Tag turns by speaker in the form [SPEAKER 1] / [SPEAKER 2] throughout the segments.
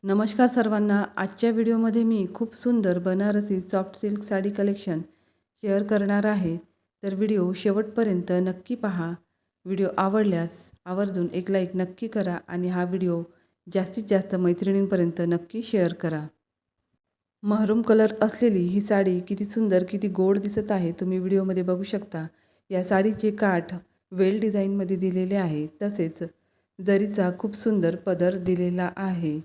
[SPEAKER 1] नमस्कार सर्वांना. आजच्या व्हिडिओमध्ये मी खूप सुंदर Banarasi soft silk sari collection share करणार आहे. तर व्हिडिओ शेवटपर्यंत नक्की पहा. व्हिडिओ आवडल्यास आवर्जून एक लाईक नक्की करा आणि हा व्हिडिओ जास्तीत जास्त मैत्रिणींपर्यंत नक्की शेअर करा. महरूम कलर असलेली ही साडी किती सुंदर, किती गोड दिसत आहे. तुम्ही व्हिडिओमध्ये बघू शकता. या साडीचे काठ वेल डिझाईनमध्ये दिलेले आहे. तसेच जरीचा खूप सुंदर पदर दिलेला आहे.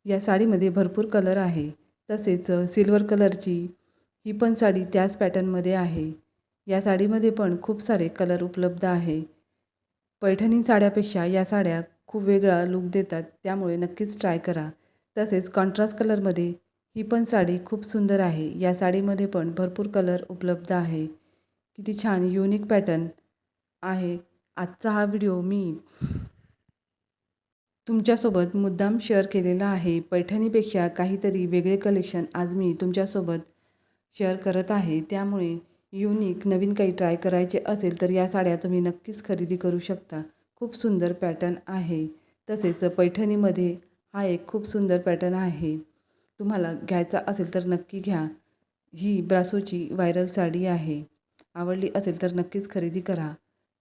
[SPEAKER 1] या साडीमध्ये भरपूर कलर आहे. तसेच सिल्वर कलरची ही पण साडी त्याच पॅटर्नमध्ये आहे. या साडीमध्ये पण खूप सारे कलर उपलब्ध आहे. पैठणी साड्यापेक्षा या साड्या खूप वेगळा लूक देतात, त्यामुळे नक्कीच ट्राय करा. तसेच कॉन्ट्रास्ट कलरमध्ये ही पण साडी खूप सुंदर आहे. या साडीमध्ये पण भरपूर कलर उपलब्ध आहे. किती छान युनिक पॅटर्न आहे. आजचा हा व्हिडिओ मी तुमच्यासोबत मुद्दाम शेअर केलेला आहे. पैठणीपेक्षा काहीतरी वेगळे कलेक्शन आज मी तुमच्यासोबत शेअर करत आहे. त्यामुळे युनिक नवीन काही ट्राय करायचे असेल तर या साड्या तुम्ही नक्कीच खरेदी करू शकता. खूप सुंदर पॅटर्न आहे. तसेच पैठणीमध्ये हा एक खूप सुंदर पॅटर्न आहे. तुम्हाला घ्यायचा असेल तर नक्की घ्या. ही ब्रासोची व्हायरल साडी आहे. आवडली असेल तर नक्कीच खरेदी करा.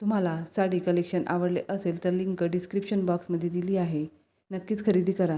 [SPEAKER 1] तुम्हाला साडी कलेक्शन आवडले असेल तर लिंक डिस्क्रिप्शन बॉक्समध्ये दिली आहे. नक्कीच खरेदी करा.